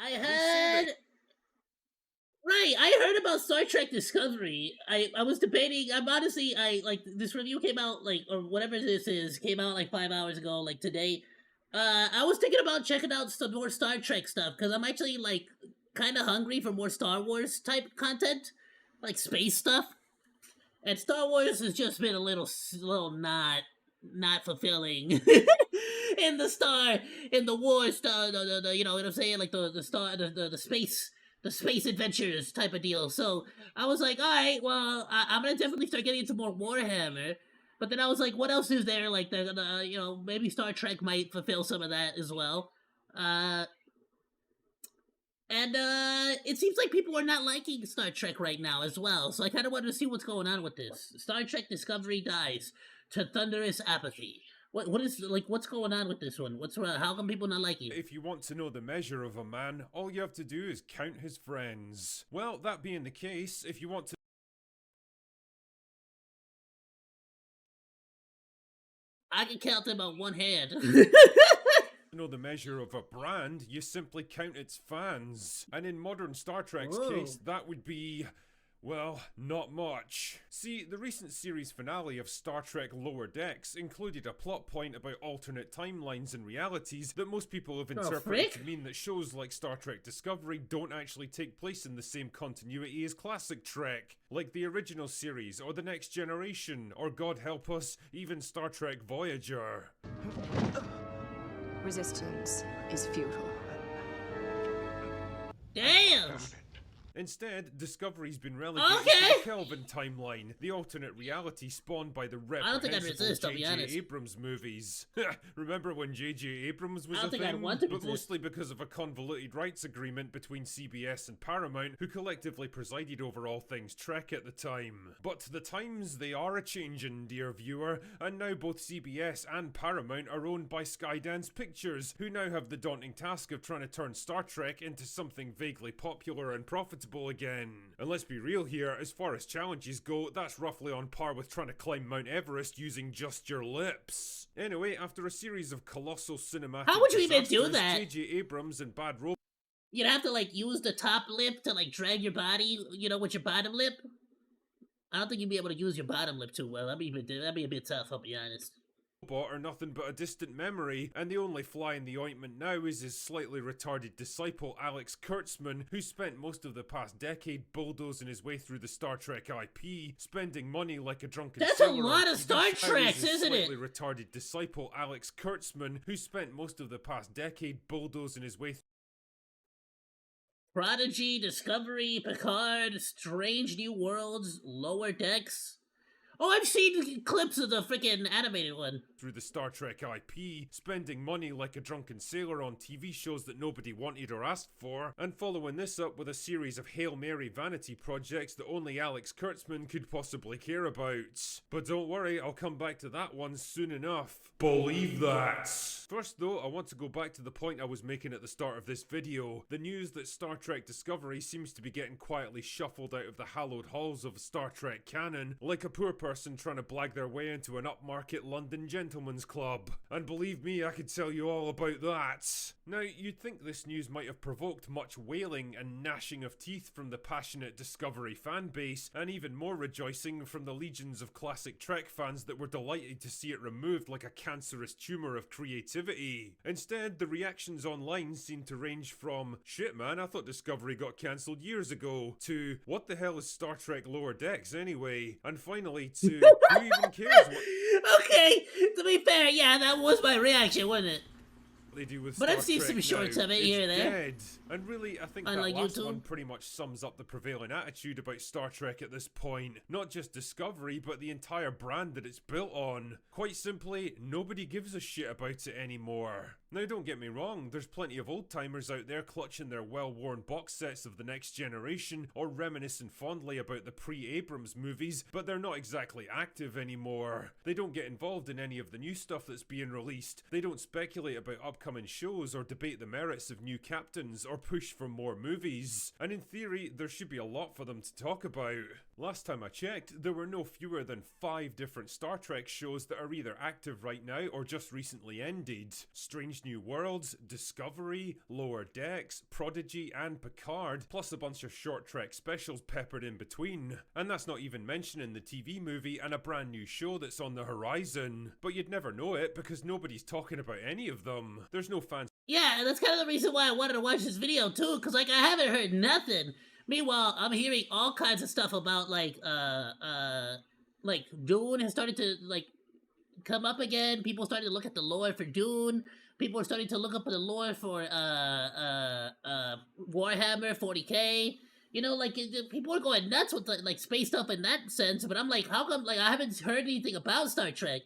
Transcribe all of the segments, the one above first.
I heard. Right, I heard about Star Trek Discovery. I was debating. I'm honestly, I like this review came out like or whatever this is came out like 5 hours ago, like today. I was thinking about checking out some more Star Trek stuff because I'm actually like kind of hungry for more Star Wars type content, like space stuff. And Star Wars has just been a little not fulfilling in the war star you know what I'm saying, like the star the space adventures type of deal. So I was like, all right, well, I'm gonna definitely start getting into more Warhammer. But then I was like, what else is there? Like the you know, maybe Star Trek might fulfill some of that as well. Uh, and it seems like people are not liking Star Trek right now as well. So I kind of wanted to see what's going on with this. Star Trek Discovery dies to thunderous apathy. What is like what's going on with this one? What's how come people not liking it? If you want to know the measure of a man, all you have to do is count his friends. Well, that being the case, if you want to I can count them on one hand. know the measure of a brand, you simply count its fans. And in modern Star Trek's Whoa. case, that would be, well, not much. See, the recent series finale of Star Trek Lower Decks included a plot point about alternate timelines and realities that most people have interpreted to mean that shows like Star Trek Discovery don't actually take place in the same continuity as classic Trek, like the original series, or The Next Generation, or God help us, even Star Trek Voyager. Resistance is futile. Damn! Instead, Discovery's been relegated to the Kelvin timeline, the alternate reality spawned by the reprehensible J.J. Abrams movies. Remember when J.J. Abrams was a thing? But mostly because of a convoluted rights agreement between CBS and Paramount, who collectively presided over all things Trek at the time. But the times, they are a-changin', dear viewer, and now both CBS and Paramount are owned by Skydance Pictures, who now have the daunting task of trying to turn Star Trek into something vaguely popular and profitable again. And let's be real here, as far as challenges go, that's roughly on par with trying to climb Mount Everest using just your lips. Anyway, after a series of colossal cinematic How would you even do that? J.J. Abrams and Bad Robot. You'd have to like use the top lip to like drag your body, you know, with your bottom lip. I don't think you'd be able to use your bottom lip too well. That'd be a bit tough, I'll be honest. Are nothing but a distant memory, and the only fly in the ointment now is his slightly retarded disciple Alex Kurtzman, who spent most of the past decade bulldozing his way through the Star Trek IP, spending money like a drunken That's a lot of Star Treks, isn't it? Slightly retarded disciple Alex Kurtzman, who spent most of the past decade bulldozing his way through Prodigy, Discovery, Picard, Strange New Worlds, Lower Decks. Oh, I've seen clips of the freaking animated one. Through the Star Trek IP, spending money like a drunken sailor on TV shows that nobody wanted or asked for, and following this up with a series of Hail Mary vanity projects that only Alex Kurtzman could possibly care about. But don't worry, I'll come back to that one soon enough. Believe that! First though, I want to go back to the point I was making at the start of this video. The news that Star Trek Discovery seems to be getting quietly shuffled out of the hallowed halls of Star Trek canon, like a poor person trying to blag their way into an upmarket London gentleman's club. And believe me, I could tell you all about that. Now, you'd think this news might have provoked much wailing and gnashing of teeth from the passionate Discovery fan base, and even more rejoicing from the legions of classic Trek fans that were delighted to see it removed like a cancerous tumour of creativity. Instead, the reactions online seemed to range from, shit man, I thought Discovery got cancelled years ago, to, what the hell is Star Trek Lower Decks anyway? And finally to, who even cares what... Okay, to be fair, yeah, that was my reaction, wasn't it? They do with but Star I've seen Trek some shorts now, of it here and there. Dead. And really, I think Unlike that last YouTube. one pretty much sums up the prevailing attitude about Star Trek at this point. Not just Discovery, but the entire brand that it's built on. Quite simply, nobody gives a shit about it anymore. Now don't get me wrong, there's plenty of old-timers out there clutching their well-worn box sets of The Next Generation, or reminiscing fondly about the pre-Abrams movies, but they're not exactly active anymore. They don't get involved in any of the new stuff that's being released. They don't speculate about upcoming shows or debate the merits of new captains or push for more movies. And in theory, there should be a lot for them to talk about. Last time I checked, there were no fewer than 5 different Star Trek shows that are either active right now or just recently ended. Strange New Worlds, Discovery, Lower Decks, Prodigy and Picard, plus a bunch of short Trek specials peppered in between. And that's not even mentioning the TV movie and a brand new show that's on the horizon. But you'd never know it because nobody's talking about any of them. There's no fans. Yeah, and that's kind of the reason why I wanted to watch this video too, because like I haven't heard nothing. Meanwhile, I'm hearing all kinds of stuff about like Dune has started to like come up again. People started to look at the lore for Dune. People are starting to look up at the lore for Warhammer 40K. You know, like people are going nuts with like space stuff in that sense. But I'm like, how come like I haven't heard anything about Star Trek?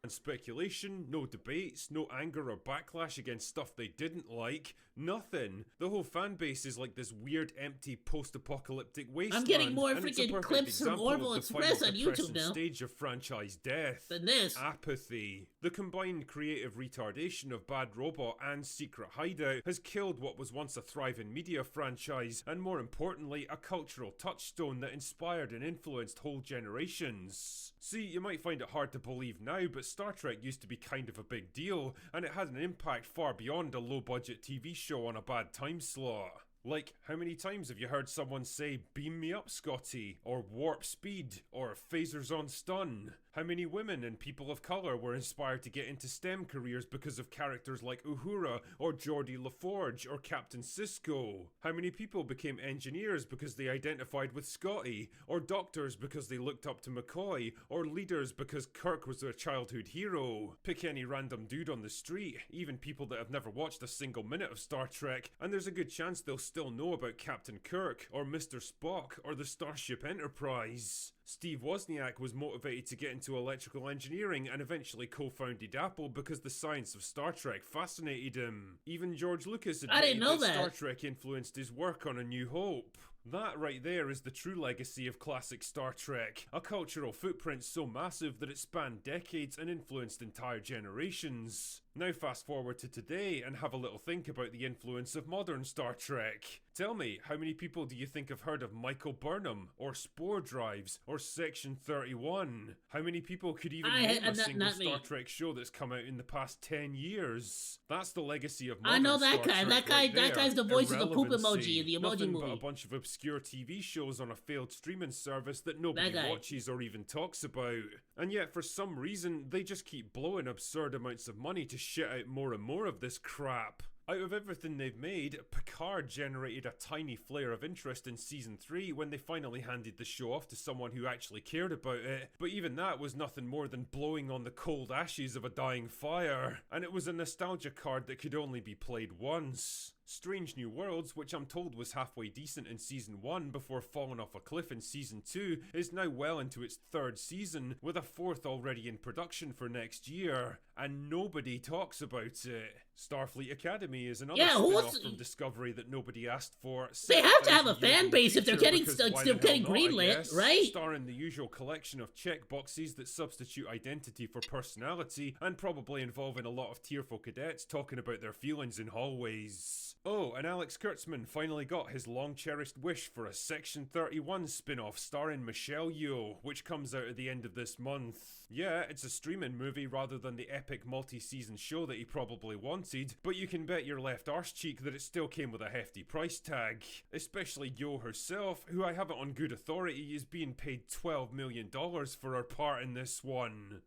And speculation, no debates, no anger or backlash against stuff they didn't like, nothing. The whole fan base is like this weird, empty, post-apocalyptic wasteland. I'm getting more and it's a freaking perfect clips from example Orville of the Express final on YouTube depressing now. stage of franchise death. Than this. Apathy. The combined creative retardation of Bad Robot and Secret Hideout has killed what was once a thriving media franchise, and more importantly, a cultural touchstone that inspired and influenced whole generations. See, you might find it hard to believe now, but Star Trek used to be kind of a big deal, and it had an impact far beyond a low-budget TV show on a bad time slot. Like, how many times have you heard someone say, "Beam me up, Scotty," or "Warp speed," or "Phasers on stun"? How many women and people of colour were inspired to get into STEM careers because of characters like Uhura, or Geordie LaForge, or Captain Sisko? How many people became engineers because they identified with Scotty, or doctors because they looked up to McCoy, or leaders because Kirk was their childhood hero? Pick any random dude on the street, even people that have never watched a single minute of Star Trek, and there's a good chance they'll still know about Captain Kirk, or Mr. Spock, or the Starship Enterprise. Steve Wozniak was motivated to get into electrical engineering and eventually co-founded Apple because the science of Star Trek fascinated him. Even George Lucas admitted that Star Trek influenced his work on A New Hope. That right there is the true legacy of classic Star Trek, a cultural footprint so massive that it spanned decades and influenced entire generations. Now fast forward to today and have a little think about the influence of modern Star Trek. Tell me, how many people do you think have heard of Michael Burnham, or Spore Drives, or Section 31? How many people could even name a single Star Trek show that's come out in the past 10 years? That's the legacy of modern Star Trek. That guy's the voice of the poop emoji in the Emoji Movie. But a bunch of obscure TV shows on a failed streaming service that nobody watches or even talks about. And yet, for some reason, they just keep blowing absurd amounts of money to shit out more and more of this crap. Out of everything they've made, Picard generated a tiny flare of interest in Season 3 when they finally handed the show off to someone who actually cared about it, but even that was nothing more than blowing on the cold ashes of a dying fire, and it was a nostalgia card that could only be played once. Strange New Worlds, which I'm told was halfway decent in Season 1 before falling off a cliff in Season 2, is now well into its 3rd season, with a 4th already in production for next year, and nobody talks about it. Starfleet Academy is another spin-off from Discovery that nobody asked for. They have to have a fan base if they're getting still getting greenlit, right? Starring the usual collection of checkboxes that substitute identity for personality, and probably involving a lot of tearful cadets talking about their feelings in hallways. Oh, and Alex Kurtzman finally got his long-cherished wish for a Section 31 spin-off starring Michelle Yeoh, which comes out at the end of this month. Yeah, it's a streaming movie rather than the epic multi-season show that he probably wanted, but you can bet your left arse cheek that it still came with a hefty price tag. Especially Yeoh herself, who I have it on good authority is being paid $12 million for her part in this one.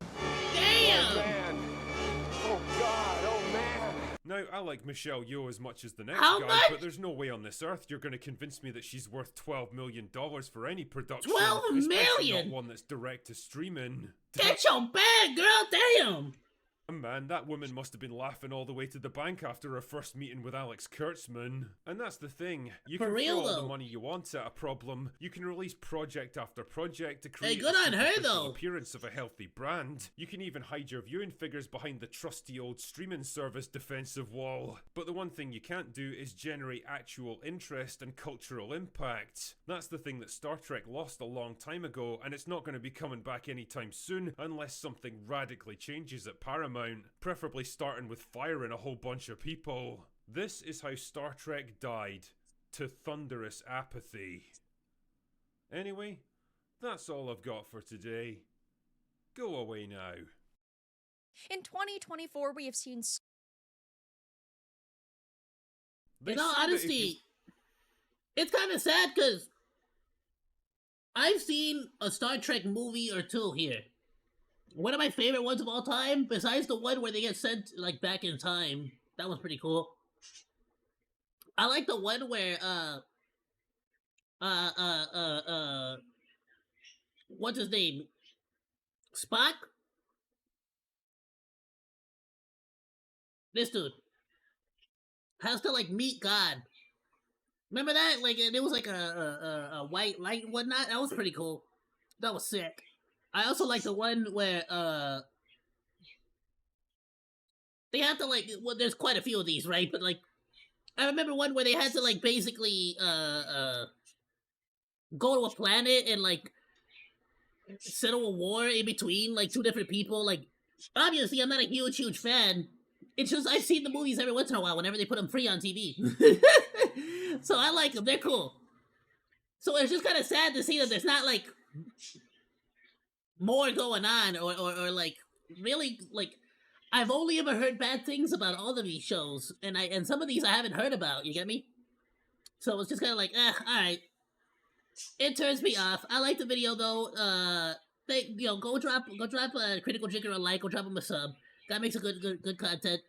Damn! Oh man! Oh god! Oh man! Now, I like Michelle Yeoh as much as the next guy, but there's no way on this earth you're going to convince me that she's worth $12 million for any production. $12 million? Especially not one that's direct to streaming. Get your bag, girl, damn! Man, that woman must have been laughing all the way to the bank after her first meeting with Alex Kurtzman. And that's the thing. You can throw all the money you want at a problem. You can release project after project to create the appearance of a healthy brand. You can even hide your viewing figures behind the trusty old streaming service defensive wall. But the one thing you can't do is generate actual interest and cultural impact. That's the thing that Star Trek lost a long time ago, and it's not going to be coming back anytime soon unless something radically changes at Paramount. Preferably starting with firing a whole bunch of people. This is how Star Trek died. To thunderous apathy. Anyway, That's all I've got for today. Go away now. In 2024, we have seen They In all say that if honesty, it's kind of sad because I've seen a Star Trek movie or two here. One of my favorite ones of all time, besides the one where they get sent like back in time, that was pretty cool. I like the one where what's his name? Spock? This dude has to like meet God. Remember that? Like it was like a white light and whatnot. That was pretty cool. That was sick. I also like the one where they have to like well, there's quite a few of these, right? But like I remember one where they had to like basically go to a planet and like settle a war in between like two different people. Like obviously I'm not a huge fan. It's just I've seen the movies every once in a while whenever they put them free on TV. So I like them. They're cool. So it's just kind of sad to see that there's not like more going on or like really like I've only ever heard bad things about all of these shows and some of these I haven't heard about. You get me? So it's just kind of like, all right. It turns me off. I like the video though. Go drop a Critical Drinker a like. Go drop him a sub. That makes a good content.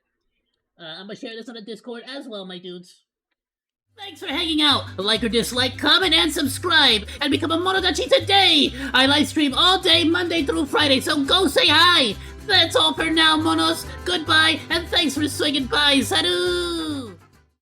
I'm gonna share this on the Discord as well, my dudes. Thanks for hanging out. Like or dislike, comment, and subscribe, and become a Monodachi today. I live stream all day, Monday through Friday, so go say hi. That's all for now, Monos. Goodbye, and thanks for swinging by. Salut!